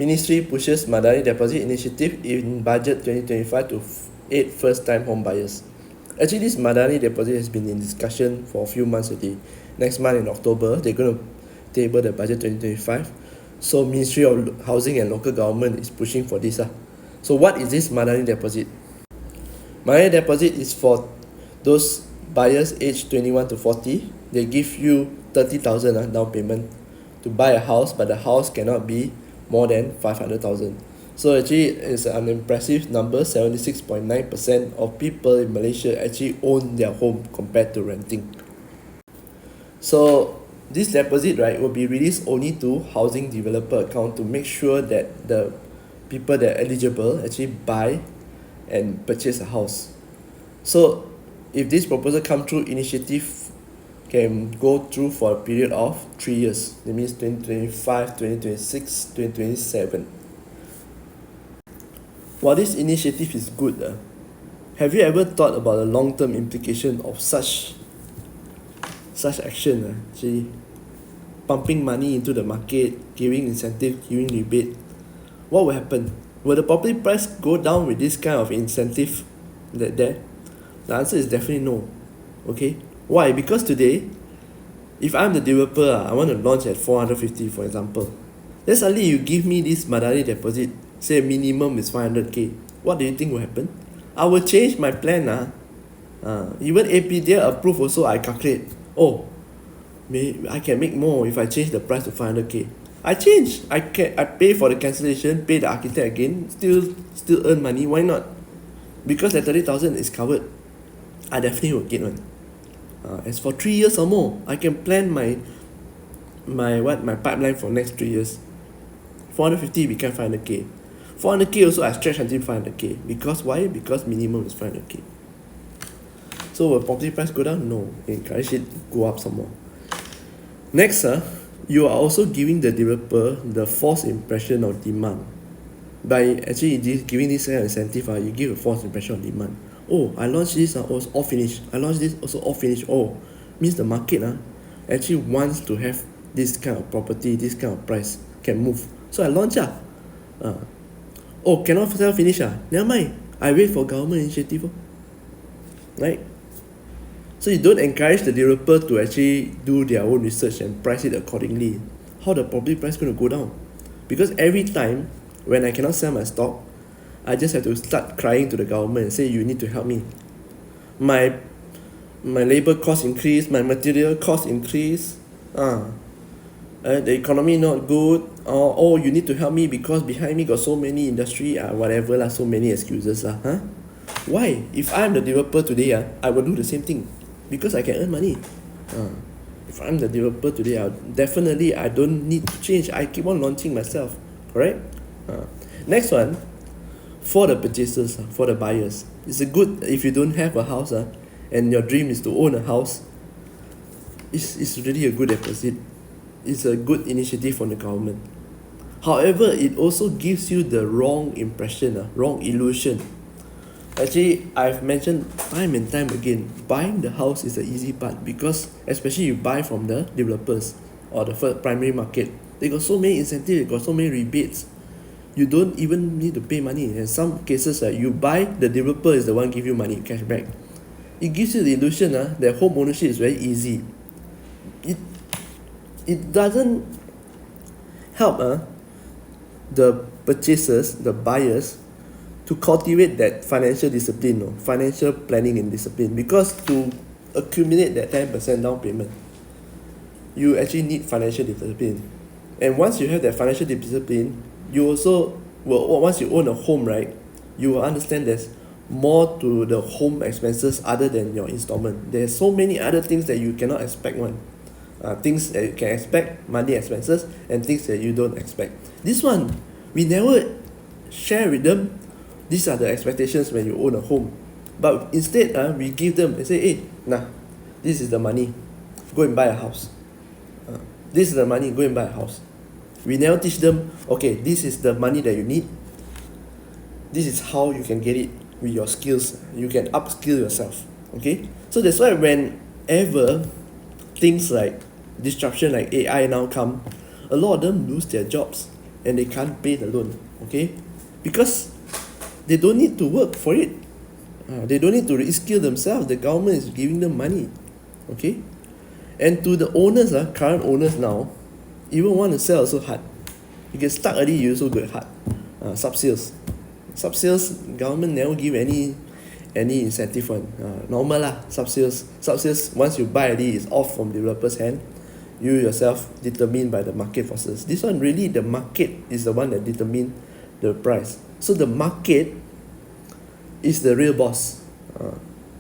Ministry pushes Madani Deposit initiative in budget 2025 to aid first-time home buyers. Actually, this Madani Deposit has been in discussion for a few months already. Next month in October, they're going to table the budget 2025. So Ministry of Housing and Local Government is pushing for this. So what is this Madani Deposit? Madani Deposit is for those buyers aged 21 to 40. They give you 30,000 down payment to buy a house, but the house cannot be more than 500,000. So actually it's an impressive number. 76.9% of people in Malaysia actually own their home compared to renting. So this deposit, right, will be released only to housing developer account to make sure that the people that are eligible actually buy and purchase a house. So if this proposal come through, initiative can go through for a period of 3 years. That means 2025, 2026, 2027. While this initiative is good, have you ever thought about the long-term implication of such action? Actually, pumping money into the market, giving incentive, giving rebate. What will happen? Will the property price go down with this kind of incentive there? The answer is definitely no. Okay? Why? Because today, if I'm the developer, I want to launch at 450, for example. Then suddenly you give me this Madani Deposit, say minimum is 500k. What do you think will happen? I will change my plan. Even APDL approve also, I calculate. Oh, I can make more if I change the price to 500k. I change. I pay for the cancellation, pay the architect again, still earn money. Why not? Because the 30,000 is covered. I definitely will get one. As for 3 years or more, I can plan my pipeline for next 3 years. 450 become 500k. 400k also I stretch until 500k. Because why? Because minimum is 500k. So will property price go down? No. Encourage it go up some more. Next, you are also giving the developer the false impression of demand. By actually giving this kind of incentive, you give a false impression of demand. Oh, I launched this, also all finished. I launched this, also all finished. Oh, means the market actually wants to have this kind of property, this kind of price can move. So I launch. Oh, cannot sell finish. Never mind. I wait for government initiative. Right? So you don't encourage the developer to actually do their own research and price it accordingly. How the property price going to go down? Because every time when I cannot sell my stock, I just have to start crying to the government and say, you need to help me. My labor cost increase, my material cost increase. The economy not good. Oh, you need to help me because behind me got so many industry, whatever lah, so many excuses lah. Why? If I'm the developer today, I will do the same thing because I can earn money. If I'm the developer today, I don't need to change. I keep on launching myself. Correct? Next one, for the purchasers, for the buyers. It's a good, if you don't have a house and your dream is to own a house, it's really a good deposit. It's a good initiative from the government. However, it also gives you the wrong impression, wrong illusion. Actually, I've mentioned time and time again, buying the house is the easy part because especially you buy from the developers or the primary market. They got so many incentives, they got so many rebates. You don't even need to pay money. In some cases, you buy, the developer is the one give you money, cash back. It gives you the illusion that home ownership is very easy. It doesn't help the purchasers, the buyers, to cultivate that financial discipline, financial planning and discipline. Because to accumulate that 10% down payment, you actually need financial discipline. And once you have that financial discipline, you also will, once you own a home, right, you will understand there's more to the home expenses other than your installment. There's so many other things that you cannot expect things that you can expect, money expenses, and things that you don't expect. This one, we never share with them. These are the expectations when you own a home. But instead, we give them and say, hey, this is the money. Go and buy a house. This is the money, go and buy a house. We never teach them, okay, this is the money that you need. This is how you can get it with your skills. You can upskill yourself. Okay? So that's why whenever things like disruption like AI now come, a lot of them lose their jobs. and they can't pay the loan, okay? Because they don't need to work for it. They don't need to reskill themselves. The government is giving them money, okay? And to the owners, current owners now, even want to sell also hard. You get stuck already, you also get hard. Sub-sales. Sub-sales, government never give any incentive one. Normal lah, sub-sales. Sub-sales, once you buy already, it's off from developer's hand. You yourself determined by the market forces. This one really, the market is the one that determine the price. So the market is the real boss.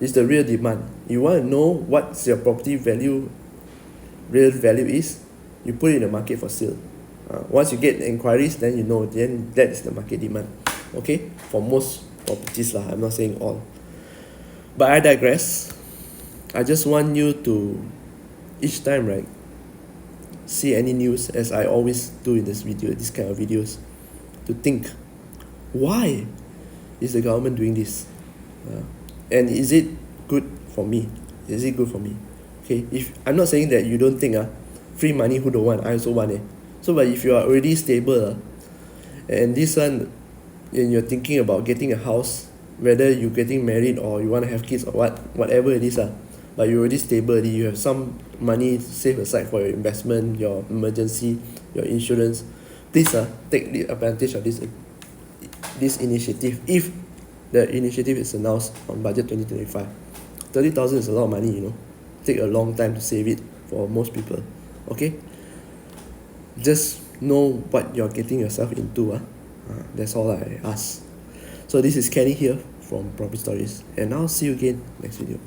Is the real demand. You want to know what's your property value, real value is, you put it in the market for sale. Once you get inquiries, then you know, then that is the market demand. Okay, for most properties lah. I'm not saying all. But I digress. I just want you to, each time, right, see any news, as I always do in this kind of videos, to think, why is the government doing this? And is it good for me? Is it good for me? Okay, if I'm not saying that you don't think free money, who don't want? I also want it. So, but if you are already stable, and this one, and you're thinking about getting a house, whether you're getting married or you want to have kids or whatever it is, but you're already stable, you have some money saved aside for your investment, your emergency, your insurance, please take the advantage of this initiative. If the initiative is announced on budget 2025, 30,000 is a lot of money, you know. Take a long time to save it for most people. Okay, just know what you're getting yourself into. That's all I ask. So this is Kenny here from Property Stories, and I'll see you again next video.